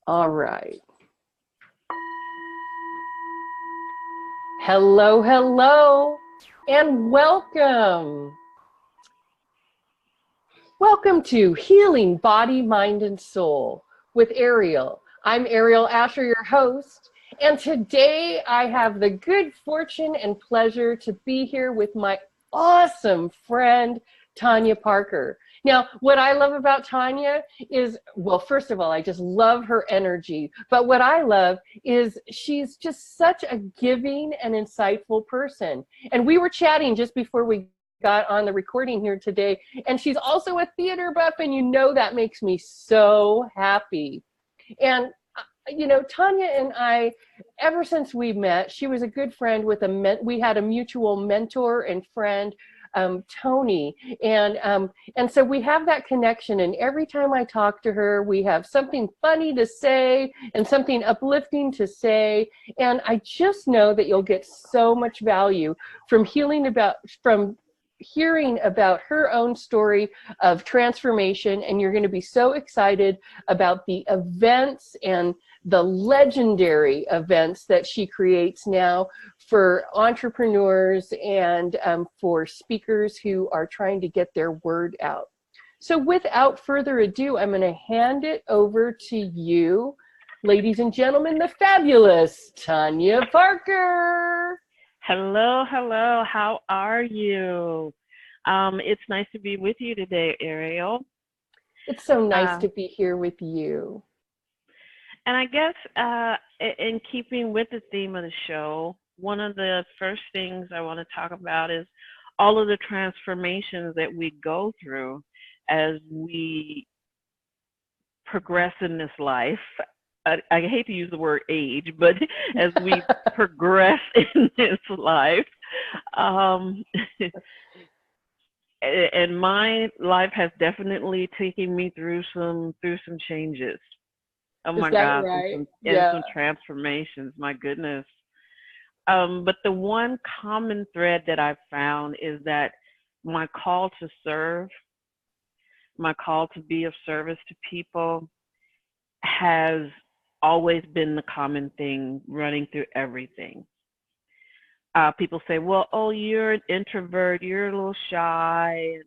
All right. Hello, hello, and welcome. Welcome to Healing Body, Mind, and Soul with Aeriol. I'm Aeriol Asher, your host, and today I have the good fortune and pleasure to be here with my awesome friend, Tonya Parker. Now, what I love about Tonya is, well, first of all, I just love her energy. But what I love is she's just such a giving and insightful person. And we were chatting just before we got on the recording here today, and she's also a theater buff, and you know that makes me so happy. And you know, Tonya and I, ever since we met, she was a good friend with we had a mutual mentor and friend, Tony, and so we have that connection. And every time I talk to her, we have something funny to say and something uplifting to say. And I just know that you'll get so much value from hearing about her own story of transformation, and you're going to be so excited about the events and the legendary events that she creates now for entrepreneurs and for speakers who are trying to get their word out. So without further ado, I'm going to hand it over to you, ladies and gentlemen, the fabulous Tonya Parker. Hello, hello. How are you? It's nice to be with you today, Aeriol. It's so nice to be here with you. And I guess in keeping with the theme of the show, one of the first things I want to talk about is all of the transformations that we go through as we progress in this life. I hate to use the word age, but as we progress in this life, and my life has definitely taken me through some changes. Oh my God, right? and some transformations. My goodness. But the one common thread that I've found is that my call to serve, my call to be of service to people, has always been the common thing running through everything. People say, well, oh, you're an introvert, you're a little shy, and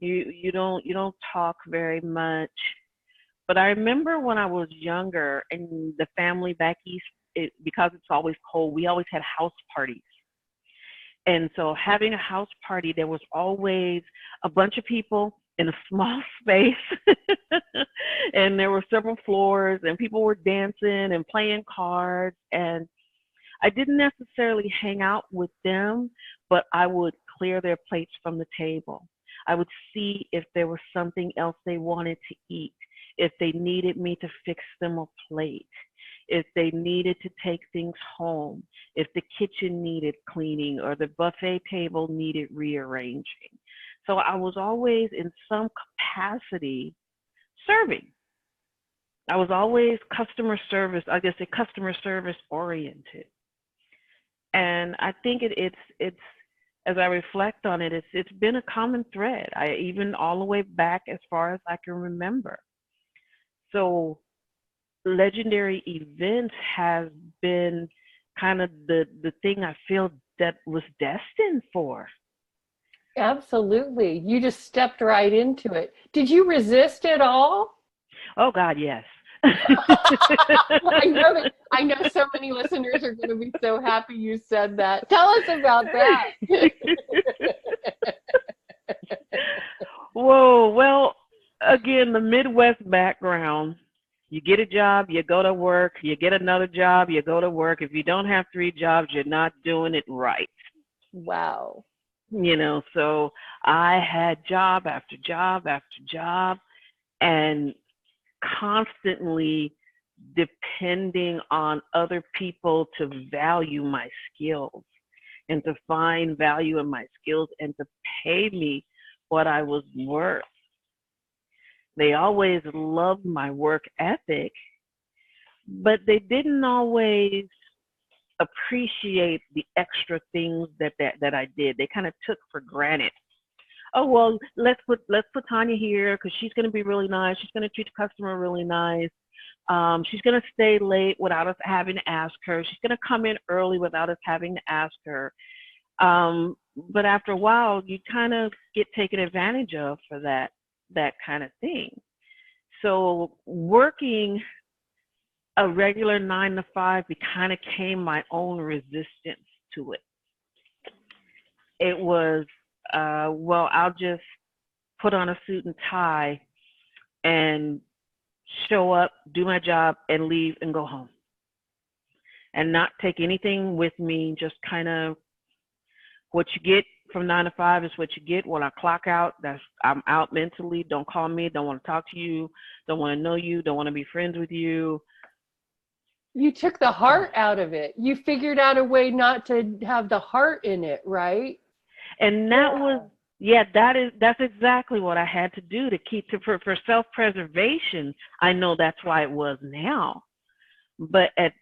you don't talk very much. But I remember when I was younger, and the family back east, because it's always cold, we always had house parties. And so having a house party, there was always a bunch of people in a small space, and there were several floors, and people were dancing and playing cards. And I didn't necessarily hang out with them, but I would clear their plates from the table. I would see if there was something else they wanted to eat, if they needed me to fix them a plate, if they needed to take things home, if the kitchen needed cleaning or the buffet table needed rearranging. So I was always in some capacity serving. I was always customer service oriented. And I think it's as I reflect on it, it's been a common thread. Even all the way back as far as I can remember. So legendary events has been kind of the thing I feel that was destined for. Absolutely. You just stepped right into it. Did you resist at all? Oh God, yes. I know so many listeners are going to be so happy you said that. Tell us about that. Whoa, well, again, the Midwest background. You get a job, you go to work, you get another job, you go to work. If you don't have 3 jobs, you're not doing it right. Wow. So I had job after job after job, and constantly depending on other people to value my skills and to find value in my skills and to pay me what I was worth. They always loved my work ethic, but they didn't always appreciate the extra things that I did. They kind of took for granted. Oh well, let's put Tonya here because she's going to be really nice. She's going to treat the customer really nice. She's going to stay late without us having to ask her. She's going to come in early without us having to ask her. But after a while, you kind of get taken advantage of for that kind of thing. So working a regular 9 to 5 kind of became my own resistance to it. It was, well, I'll just put on a suit and tie and show up, do my job, and leave and go home. And not take anything with me, just kind of what you get from 9 to 5 is what you get. When I clock out, I'm out mentally. Don't call me, don't want to talk to you, don't want to know you, don't want to be friends with you. You took the heart out of it. You figured out a way not to have the heart in it, right? And that was, that's exactly what I had to do to keep for self-preservation. I know that's why it was now. But at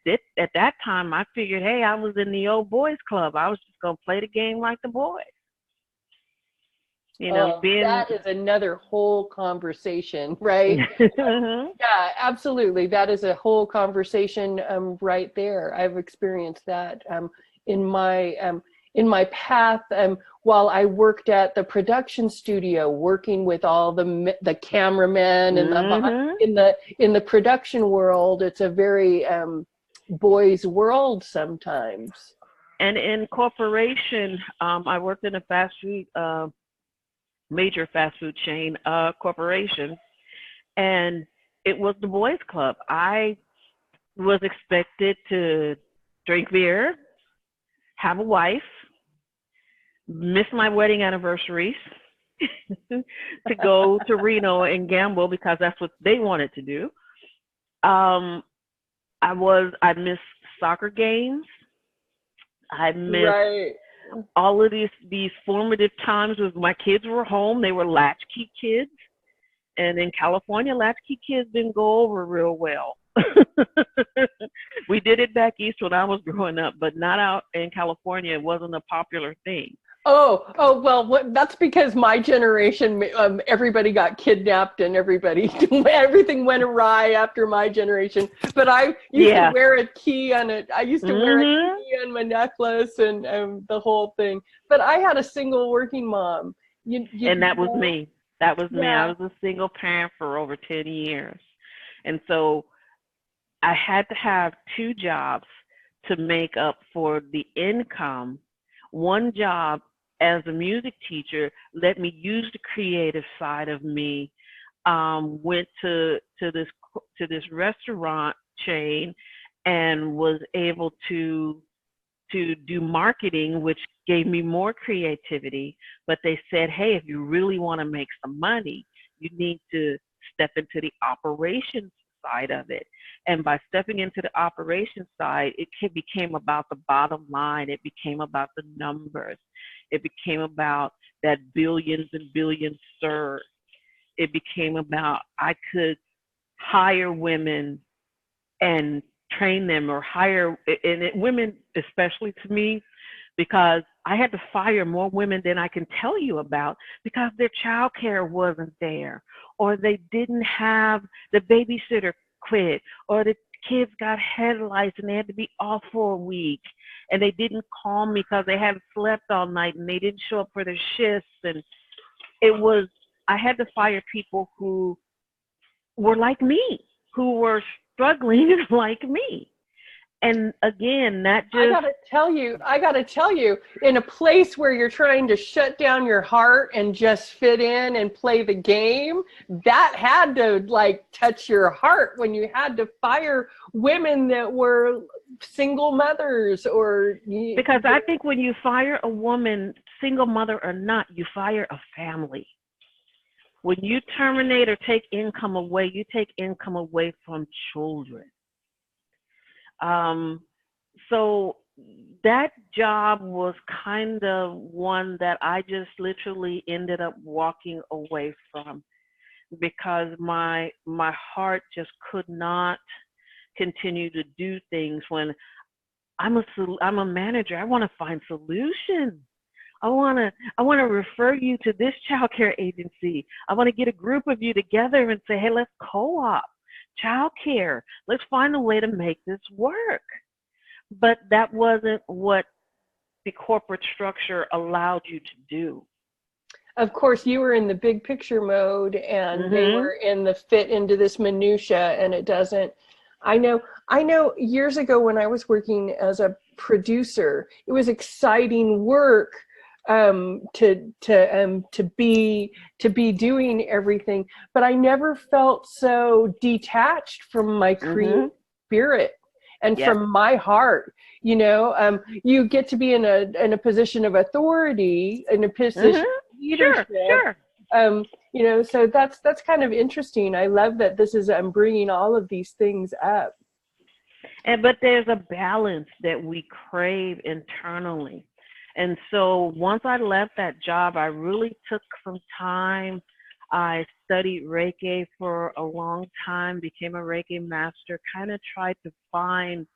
that time, I figured, hey, I was in the old boys club. I was just going to play the game like the boys. You know, that is another whole conversation, right? Yeah, absolutely. That is a whole conversation right there. I've experienced that in my path while I worked at the production studio, working with all the cameramen and in the production world. It's a very boys' world sometimes. And in corporation, I worked in a major fast food chain corporation, and it was the boys' club. I was expected to drink beer, have a wife, miss my wedding anniversaries, to go to Reno and gamble because that's what they wanted to do. I missed soccer games. I missed all of these formative times when my kids were home. They were latchkey kids. And in California, latchkey kids didn't go over real well. We did it back east when I was growing up, but not out in California. It wasn't a popular thing. Oh, well, that's because my generation, everybody got kidnapped and everything went awry after my generation. But I used to wear a key on it. I used to wear a key on my necklace and the whole thing. But I had a single working mom. And that was me. That was me. I was a single parent for over 10 years. And so I had to have 2 jobs to make up for the income. One job as a music teacher let me use the creative side of me. Went to this restaurant chain and was able to do marketing, which gave me more creativity. But they said, hey, if you really want to make some money, you need to step into the operations side of it. And by stepping into the operations side, it became about the bottom line. It became about the numbers. It became about that billions and billions served. It became about I could hire women and train them, or women, especially to me, because I had to fire more women than I can tell you about because their child care wasn't there, or they didn't have the babysitter quit, or the kids got head lice and they had to be off for a week, and they didn't call me because they hadn't slept all night and they didn't show up for their shifts. And I had to fire people who were like me, who were struggling like me. And again, I gotta tell you, in a place where you're trying to shut down your heart and just fit in and play the game, that had to touch your heart when you had to fire women that were single mothers because I think when you fire a woman, single mother or not, you fire a family. When you terminate or take income away, you take income away from children. So that job was kind of one that I just literally ended up walking away from because my heart just could not continue to do things when I'm a manager. I want to find solutions. I want to refer you to this child care agency. I want to get a group of you together and say, hey, let's co-op childcare. Let's find a way to make this work. But that wasn't what the corporate structure allowed you to do. Of course, you were in the big picture mode, and they were in the fit into this minutia, and it doesn't. I know years ago when I was working as a producer, it was exciting work to be doing everything, but I never felt so detached from my creative spirit and from my heart. You get to be in a position of authority, in a position of leadership. Sure. So that's kind of interesting. I love that this is bringing all of these things up. But there's a balance that we crave internally. And so once I left that job, I really took some time. I studied Reiki for a long time, became a Reiki master, kind of tried to find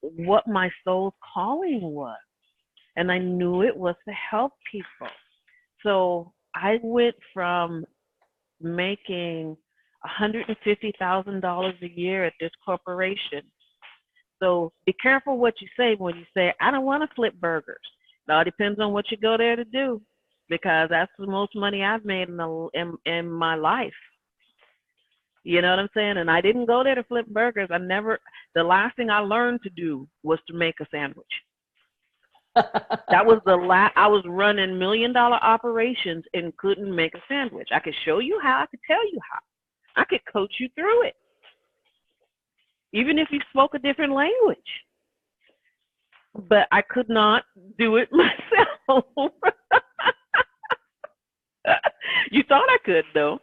what my soul's calling was. And I knew it was to help people. So I went from making $150,000 a year at this corporation. So be careful what you say when you say, I don't want to flip burgers. It all depends on what you go there to do, because that's the most money I've made in my life. You know what I'm saying? And I didn't go there to flip burgers. The last thing I learned to do was to make a sandwich. That was I was running $1 million operations and couldn't make a sandwich. I could show you how, I could tell you how. I could coach you through it. Even if you spoke a different language. But I could not do it myself. You thought I could, though.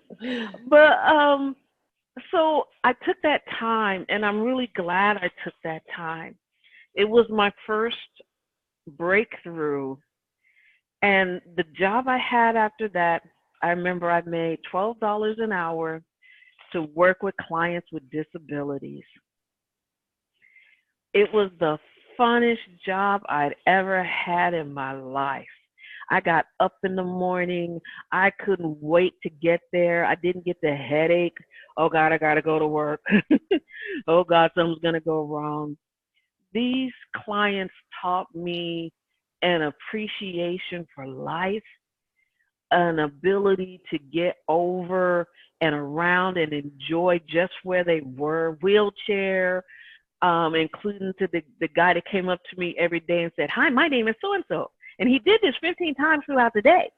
But so I took that time, and I'm really glad I took that time. It was my first breakthrough. And the job I had after that, I remember I made $12 an hour to work with clients with disabilities. It was the funnest job I'd ever had in my life. I got up in the morning. I couldn't wait to get there. I didn't get the headache. Oh, God, I got to go to work. Oh, God, something's going to go wrong. These clients taught me an appreciation for life, an ability to get over and around and enjoy just where they were, wheelchair, including to the guy that came up to me every day and said, hi, my name is so-and-so. And he did this 15 times throughout the day.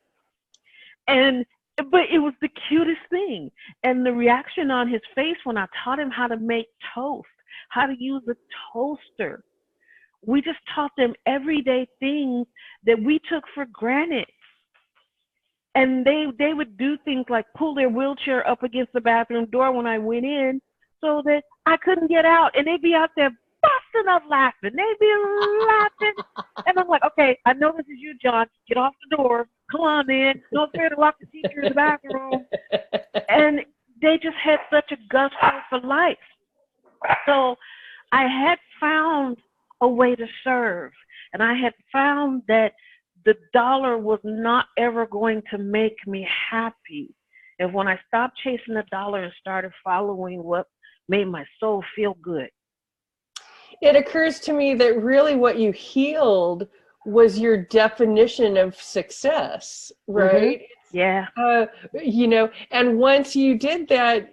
But it was the cutest thing. And the reaction on his face when I taught him how to make toast, how to use a toaster. We just taught them everyday things that we took for granted. And they would do things like pull their wheelchair up against the bathroom door when I went in so that I couldn't get out. And they'd be out there busting up laughing. They'd be laughing. And I'm like, okay, I know this is you, John. Get off the door. Come on, man. Don't fear to lock the teacher in the bathroom. And they just had such a gusto for life. So I had found a way to serve. And I had found that the dollar was not ever going to make me happy. And when I stopped chasing the dollar and started following what made my soul feel good. It occurs to me that really what you healed was your definition of success, right? Yeah. And once you did that,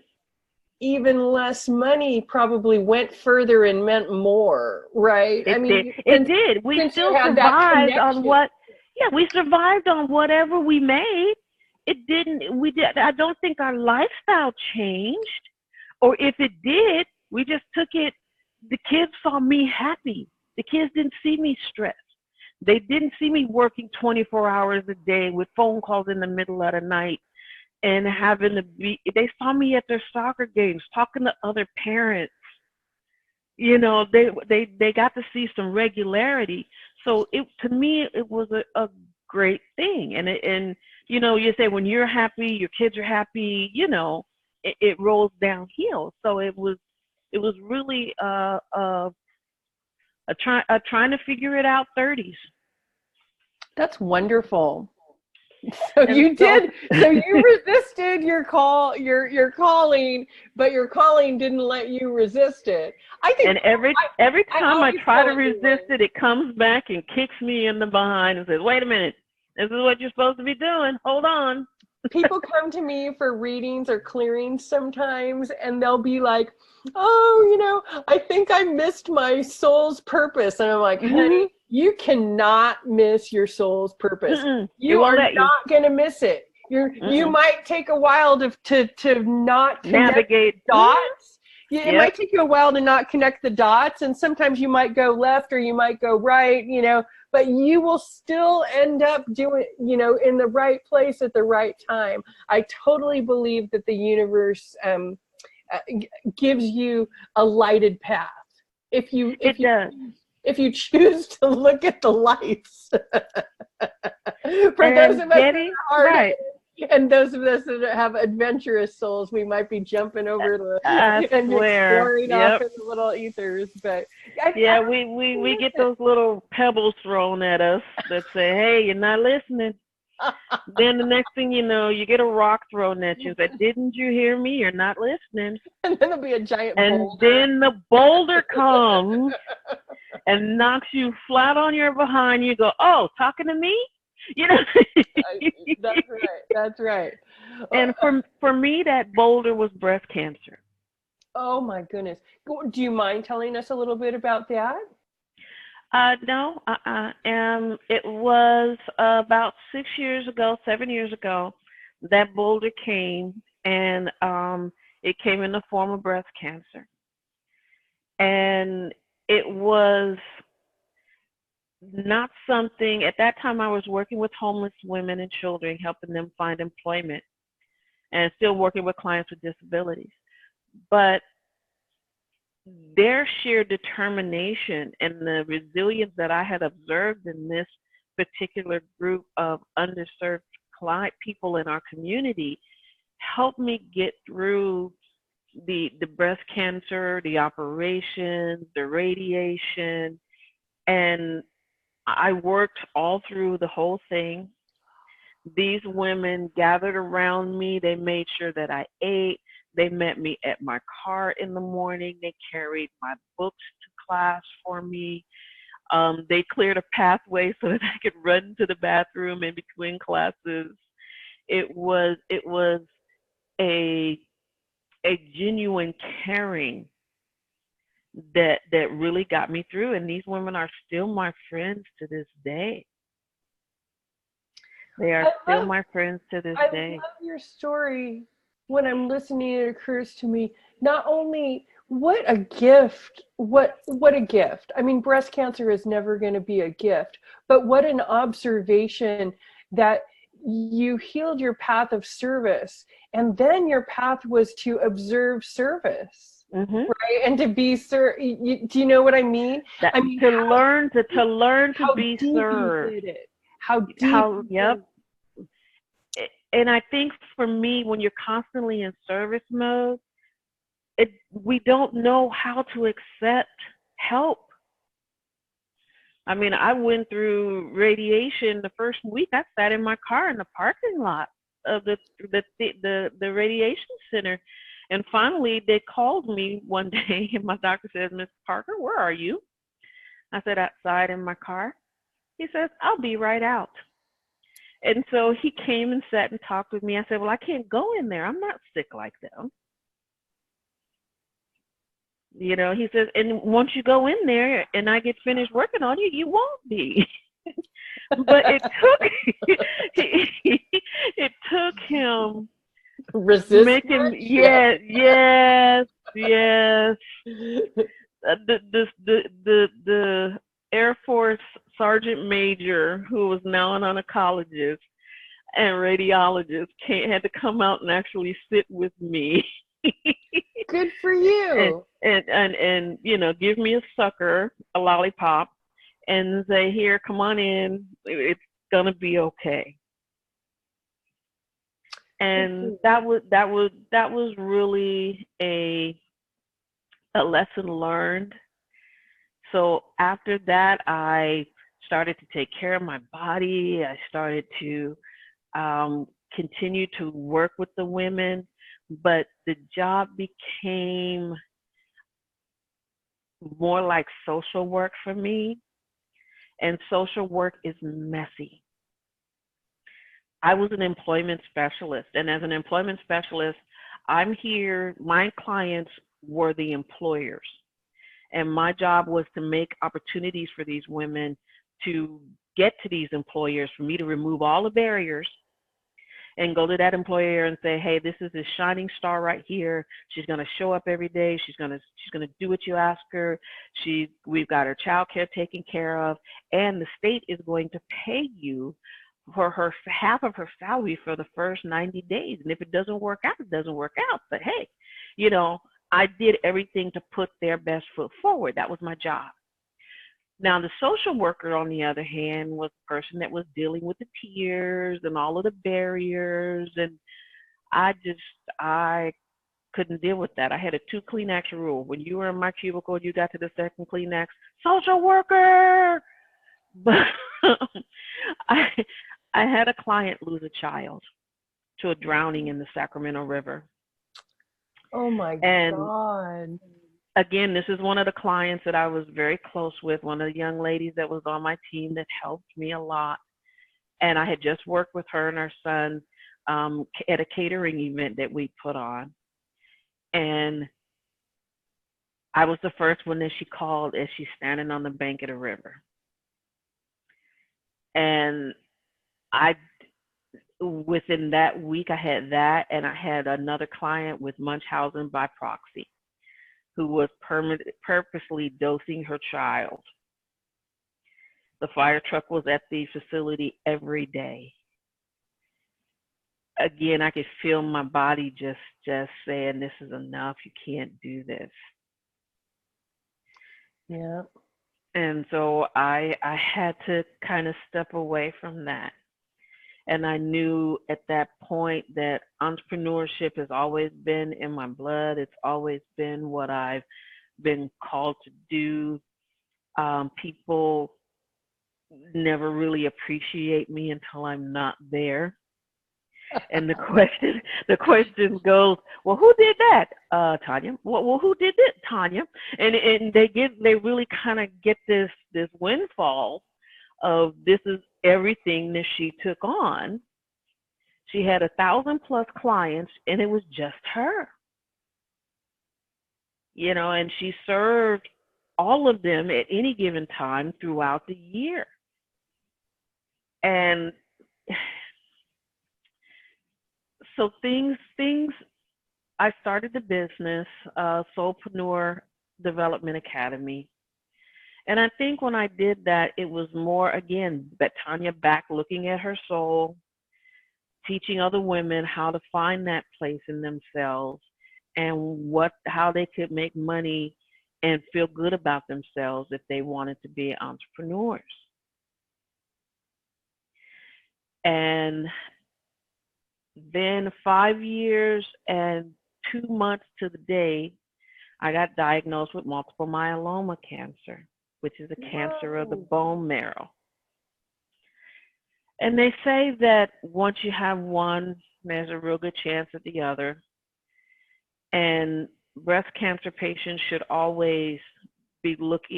even less money probably went further and meant more, right? It did. We still survived on we survived on whatever we made. I don't think our lifestyle changed, or if it did, we just took it. The kids saw me happy. The kids didn't see me stressed. They didn't see me working 24 hours a day with phone calls in the middle of the night and having to they saw me at their soccer games, talking to other parents. They got to see some regularity. So to me, it was a great thing. And you say when you're happy, your kids are happy, it rolls downhill. So it was really trying to figure it out 30s. That's wonderful. So And you so, did. So you resisted your call, your calling, but your calling didn't let you resist it. I think and every I time I always try to tell resist everyone. it, it comes back and kicks me in the behind and says, "Wait a minute, this is what you're supposed to be doing. Hold on." People come to me for readings or clearings sometimes, and they'll be like, "Oh, I think I missed my soul's purpose." And I'm like, Hmm. "Honey, you cannot miss your soul's purpose. It You won't are let you not going to miss it. You Mm-mm. might take a while to not connect the Navigate. dots. Yeah, it Yep. might take you a while to not connect the dots, and sometimes you might go left or you might go right, but you will still end up doing, in the right place at the right time. I totally believe that the universe uh, gives you a lighted path. If you if It you does. if you choose to look at the lights. For those And of us that getting are hard right. and those of us that have adventurous souls, we might be jumping over I and swear. exploring off Yep. in the little ethers. But I Yeah, don't we miss get it. those little pebbles thrown at us that say, "Hey, you're not listening." Then the next thing you know, you get a rock thrown at you that, "Didn't you hear me? You're not listening." And then there'll be a giant And boulder. then the boulder comes and knocks you flat on your behind. You go, "Oh, talking to me?" You know. That's right. That's right. And for me, that boulder was breast cancer. Oh my goodness. Do you mind telling us a little bit about that? No, it was about 6 years ago, 7 years ago, that boulder came, and it came in the form of breast cancer. And it was not something, at that time I was working with homeless women and children, helping them find employment, and still working with clients with disabilities. But their sheer determination and the resilience that I had observed in this particular group of underserved people in our community helped me get through the breast cancer, the operations, the radiation, and I worked all through the whole thing. These women gathered around me. They made sure that I ate. They met me at my car in the morning. They carried my books to class for me. They cleared a pathway so that I could run to the bathroom in between classes. It was a a genuine caring that really got me through. And these women are still my friends to this day. They are I still love my friends to this I day. love your story. When I'm listening, it occurs to me not only what a gift, what a gift. I mean, breast cancer is never going to be a gift, but what an observation that you healed your path of service, and then your path was to observe service, Hmm. right? And to be do you know what I mean? That I mean, to learn to how be deep you served. did it. How deep How you Yep. did. And I think for me, when you're constantly in service mode, we don't know how to accept help. I mean, I went through radiation the first week. I sat in my car in the parking lot of the radiation center, and finally they called me one day, and my doctor says, "Miss Parker, where are you?" I said, "Outside in my car." He says, "I'll be right out." And so he came and sat and talked with me. I said, "Well, I can't go in there. I'm not sick like them." He says, "And once you go in there and I get finished working on you, you won't be." But it took him making, Resistance. yes. The Air Force Sergeant Major, who was now an oncologist and radiologist, had to come out and actually sit with me. Good for and, you. and give me a sucker, a lollipop, and say, "Here, come on in. It's gonna be okay." Good for And you. that was really a lesson learned. So after that, I started to take care of my body. I started to continued to work with the women, but the job became more like social work for me, and social work is messy. I was an employment specialist, and as an employment specialist, I'm here, my clients were the employers, and my job was to make opportunities for these women to get to these employers, for me to remove all the barriers and go to that employer and say, hey, this is a shining star right here. She's going to show up every day. She's going to do what you ask her. We've got her child care taken care of, and the state is going to pay you for her half of her salary for the first 90 days. And if it doesn't work out, it doesn't work out. But hey, I did everything to put their best foot forward. That was my job. Now, the social worker, on the other hand, was the person that was dealing with the tears and all of the barriers. And I couldn't deal with that. I had a 2 Kleenex rule. When you were in my cubicle, you got to the second Kleenex, social worker. But I had a client lose a child to a drowning in the Sacramento River. Oh my God. Again, this is one of the clients that I was very close with, one of the young ladies that was on my team that helped me a lot. And I had just worked with her and her son at a catering event that we put on. And I was the first one that she called as she's standing on the bank of the river. And within that week, I had that, and I had another client with Munchausen by proxy, who was purposely dosing her child. The fire truck was at the facility every day. Again, I could feel my body just saying, this is enough. You can't do this. Yeah. And so I had to kind of step away from that. And I knew at that point that entrepreneurship has always been in my blood. It's always been what I've been called to do. People never really appreciate me until I'm not there. And the question goes, well, who did that? Tonya. Well, who did it? Tonya. And they really kind of get this windfall of, this is everything that she took on. She had 1,000+ clients, and it was just her. And she served all of them at any given time throughout the year. And so I started the business, Soulpreneur Development Academy. And I think when I did that, it was more, again, that Tonya back looking at her soul, teaching other women how to find that place in themselves and how they could make money and feel good about themselves if they wanted to be entrepreneurs. And then 5 years and 2 months to the day, I got diagnosed with multiple myeloma cancer, which is a cancer of the bone marrow. And they say that once you have one, there's a real good chance at the other. And breast cancer patients should always be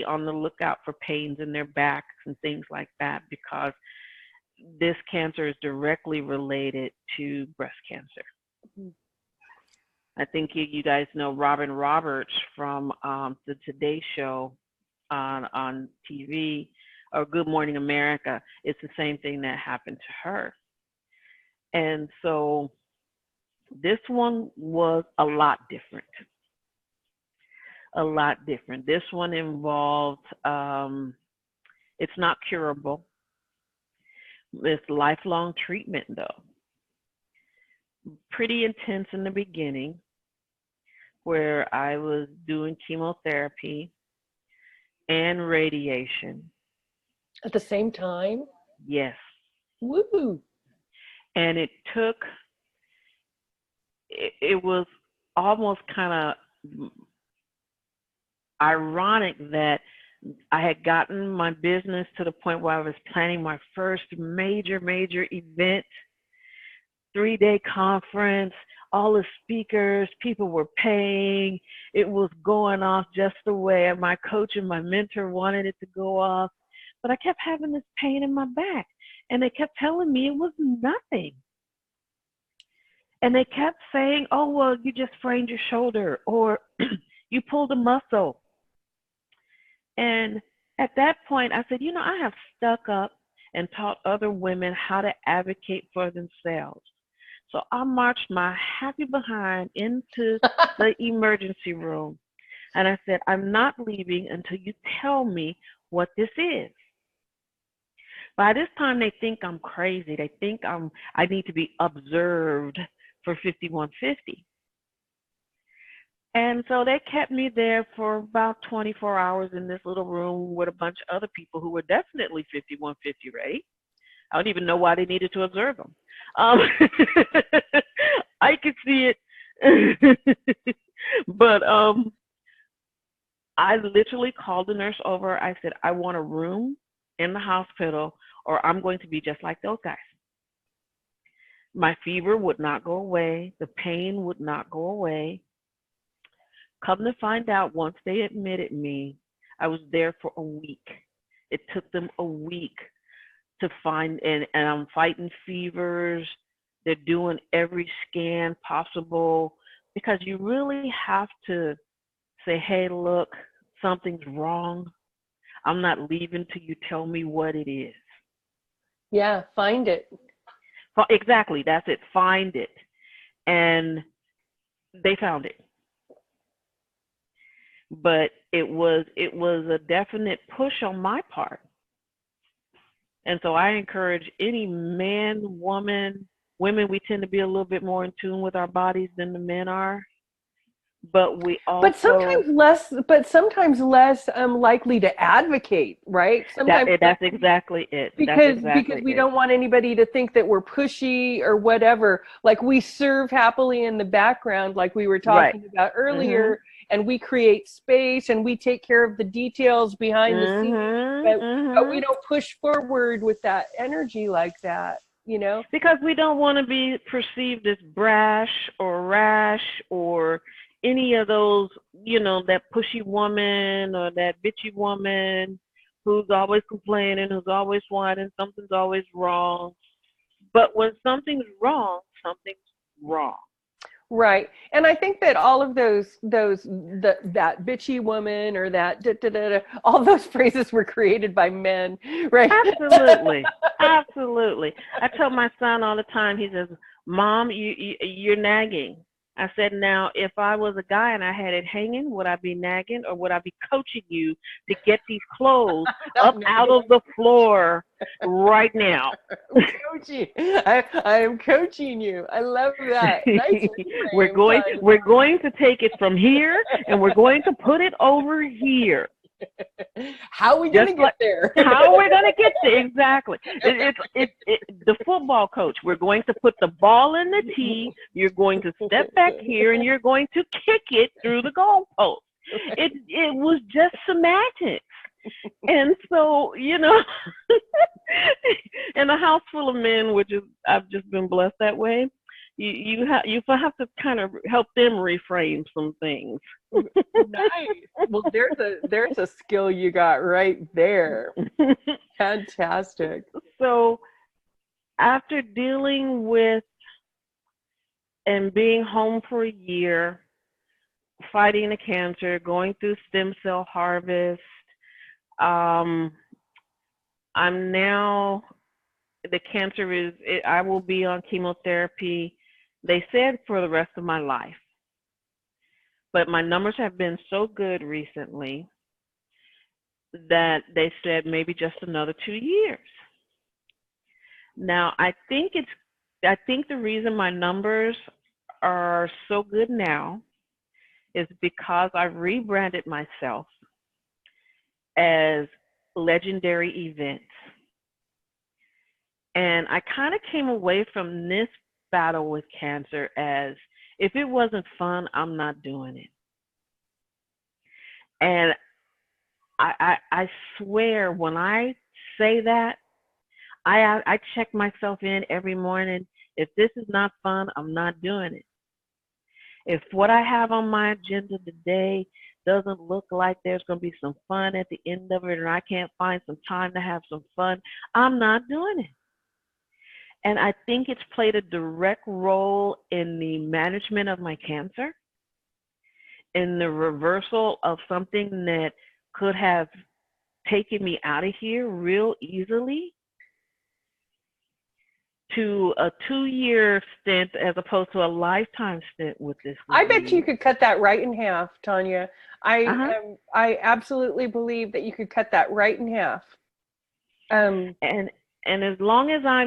on the lookout for pains in their backs and things like that, because this cancer is directly related to breast cancer. Mm-hmm. I think you guys know Robin Roberts from the Today Show on TV, or Good Morning America. It's the same thing that happened to her. And so this one was a lot different. This one involved, it's not curable. It's lifelong treatment, though. Pretty intense in the beginning, where I was doing chemotherapy and radiation. At the same time? Yes. Woo! And it was almost kind of ironic that I had gotten my business to the point where I was planning my first major event, 3-day conference, all the speakers, people were paying. It was going off just the way my coach and my mentor wanted it to go off. But I kept having this pain in my back, and they kept telling me it was nothing. And they kept saying, oh, well, you just sprained your shoulder, or you pulled a muscle. And at that point, I said, I have stuck up and taught other women how to advocate for themselves. So I marched my happy behind into the emergency room. And I said, I'm not leaving until you tell me what this is. By this time, they think I'm crazy. They think I need to be observed for 5150. And so they kept me there for about 24 hours in this little room with a bunch of other people who were definitely 5150 ready. I don't even know why they needed to observe them. I could see it. But I literally called the nurse over. I said, I want a room in the hospital, or I'm going to be just like those guys. My fever would not go away. The pain would not go away. Come to find out, once they admitted me, I was there for a week. It took them a week to find, and I'm fighting fevers. They're doing every scan possible, because you really have to say, hey, look, something's wrong. I'm not leaving till you tell me what it is. Yeah, find it. Exactly, that's it, find it. And they found it. But it was a definite push on my part. And so I encourage any man, woman, women, we tend to be a little bit more in tune with our bodies than the men are. But we also, but sometimes less likely to advocate, right? Sometimes that's exactly it. Because we don't want anybody to think that we're pushy or whatever. Like, we serve happily in the background, like we were talking about earlier, and we create space and we take care of the details behind the scenes, but we don't push forward with that energy like that, because we don't want to be perceived as brash or rash or any of those, that pushy woman or that bitchy woman who's always complaining, who's always whining, something's always wrong. But when something's wrong, something's wrong. Right. And I think that all of that bitchy woman or that all those phrases were created by men, right? Absolutely. Absolutely. I tell my son all the time, he says, Mom, you're nagging. I said, now, if I was a guy and I had it hanging, would I be nagging, or would I be coaching you to get these clothes up out of the floor right now? Coaching. I am coaching you. I love that. Nice. We're going to take it from here and we're going to put it over here. How are we going to get there? How are we going to get there? Exactly. It's the football coach. We're going to put the ball in the tee. You're going to step back here and you're going to kick it through the goalpost. It was just semantics. And so, in a house full of men, which is, I've just been blessed that way, you have to kind of help them reframe some things. Nice. Well, there's a skill you got right there. Fantastic. So after dealing with and being home for a year, fighting the cancer, going through stem cell harvest, I'm now, the cancer I will be on chemotherapy, they said, for the rest of my life. But my numbers have been so good recently that they said maybe just another 2 years. Now, I think the reason my numbers are so good now is because I've rebranded myself as Legendary Events. And I kind of came away from this battle with cancer as, if it wasn't fun, I'm not doing it. And I swear, when I say that, I check myself in every morning. If this is not fun, I'm not doing it. If what I have on my agenda today doesn't look like there's going to be some fun at the end of it, or I can't find some time to have some fun, I'm not doing it. And I think it's played a direct role in the management of my cancer, in the reversal of something that could have taken me out of here real easily to a 2-year stint as opposed to a lifetime stint with this disease. I bet you could cut that right in half, Tonya. I absolutely believe that you could cut that right in half. And as long as I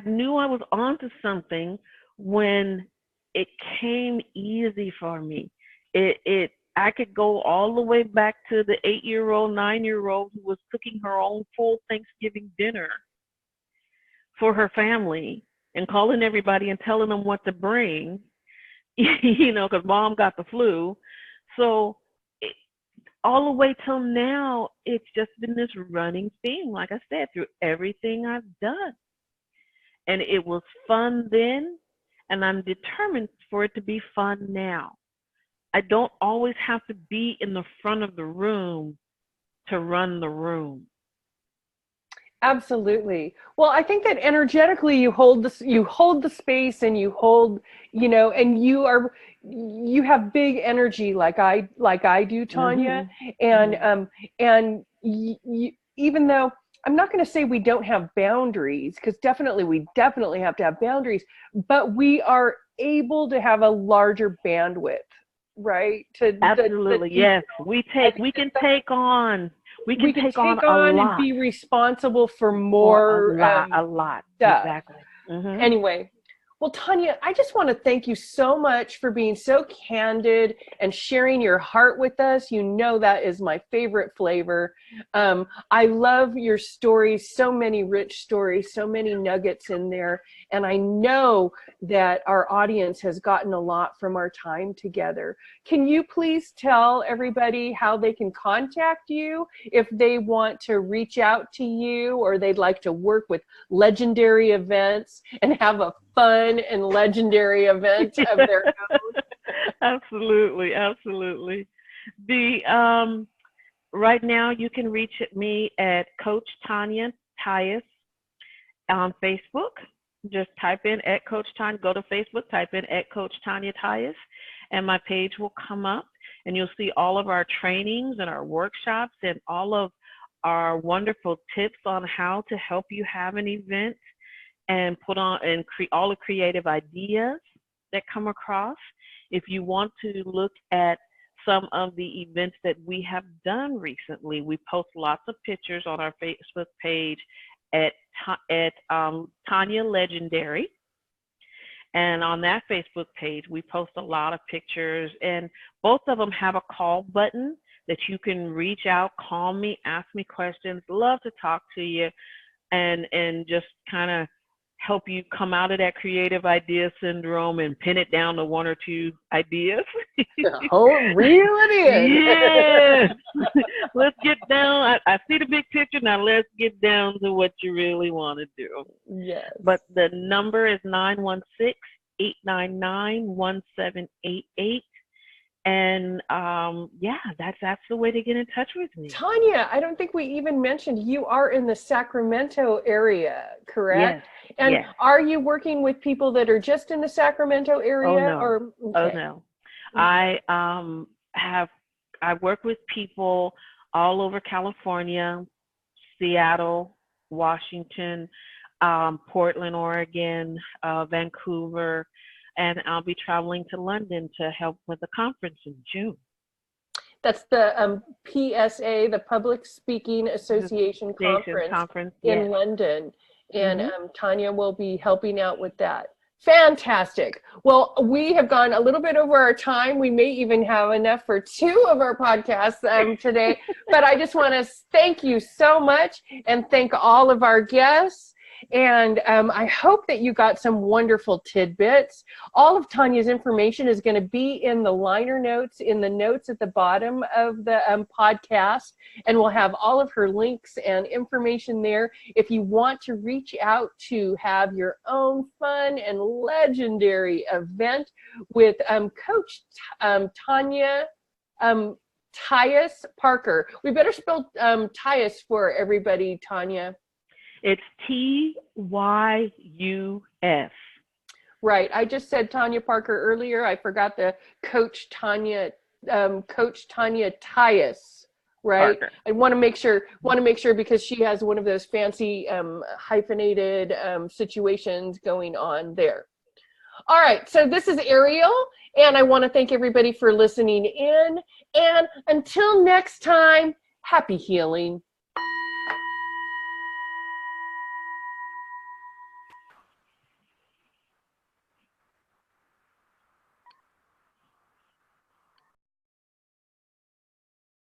knew I was onto something when it came easy for me. I could go all the way back to the 8-year-old, 9-year-old who was cooking her own full Thanksgiving dinner for her family and calling everybody and telling them what to bring, because mom got the flu. So all the way till now, it's just been this running theme, like I said, through everything I've done. And it was fun then, and I'm determined for it to be fun now. I don't always have to be in the front of the room to run the room. Absolutely. Well, I think that energetically you hold the space, and you hold, and you have big energy like I do, Tonya. And even though I'm not going to say we don't have boundaries, because we definitely have to have boundaries, but we are able to have a larger bandwidth, right? Absolutely, yes. We can take on a lot. And be responsible for more. A lot. Stuff. Exactly. Mm-hmm. Anyway, well, Tonya, I just want to thank you so much for being so candid and sharing your heart with us. You know that is my favorite flavor. I love your stories, so many rich stories, so many nuggets in there. And I know that our audience has gotten a lot from our time together. Can you please tell everybody how they can contact you if they want to reach out to you, or they'd like to work with Legendary Events and have a fun and legendary event of their own? Absolutely. Right now you can reach me at Coach Tonya Tyus on Facebook. Just type in at Coach Tonya, go to Facebook, type in at Coach Tonya Tyus, and my page will come up, and you'll see all of our trainings and our workshops and all of our wonderful tips on how to help you have an event and put on and all the creative ideas that come across. If you want to look at some of the events that we have done recently, we post lots of pictures on our Facebook page at Tonya Legendary. And on that Facebook page, we post a lot of pictures, and both of them have a call button that you can reach out, call me, ask me questions, love to talk to you, and just kind of help you come out of that creative idea syndrome and pin it down to 1 or 2 ideas. Oh, reel it in. Yes. Let's get down. I see the big picture. Now let's get down to what you really want to do. Yes. But the number is 916-899-1788. And that's the way to get in touch with me. Tonya, I don't think we even mentioned you are in the Sacramento area, correct? Yes. And yes. Are you working with people that are just in the Sacramento area? Oh, no. Okay. Oh, no. I work with people all over California, Seattle, Washington, Portland, Oregon, Vancouver, and I'll be traveling to London to help with a conference in June. That's the PSA, the Public Speaking Association conference in London. And Tonya will be helping out with that. Fantastic. Well, we have gone a little bit over our time. We may even have enough for 2 of our podcasts today. But I just want to thank you so much and thank all of our guests. And I hope that you got some wonderful tidbits. All of Tonya's information is going to be in the liner notes, in the notes at the bottom of the podcast, and we'll have all of her links and information there. If you want to reach out to have your own fun and legendary event with Coach Tonya Tyus Parker. We better spell Tyus for everybody, Tonya. It's Tyus. Right. I just said Tonya Parker earlier. I forgot the Coach Tonya Tyus. Right. Parker. I want to make sure because she has one of those fancy hyphenated situations going on there. All right. So this is Aeriol, and I want to thank everybody for listening in. And until next time, happy healing.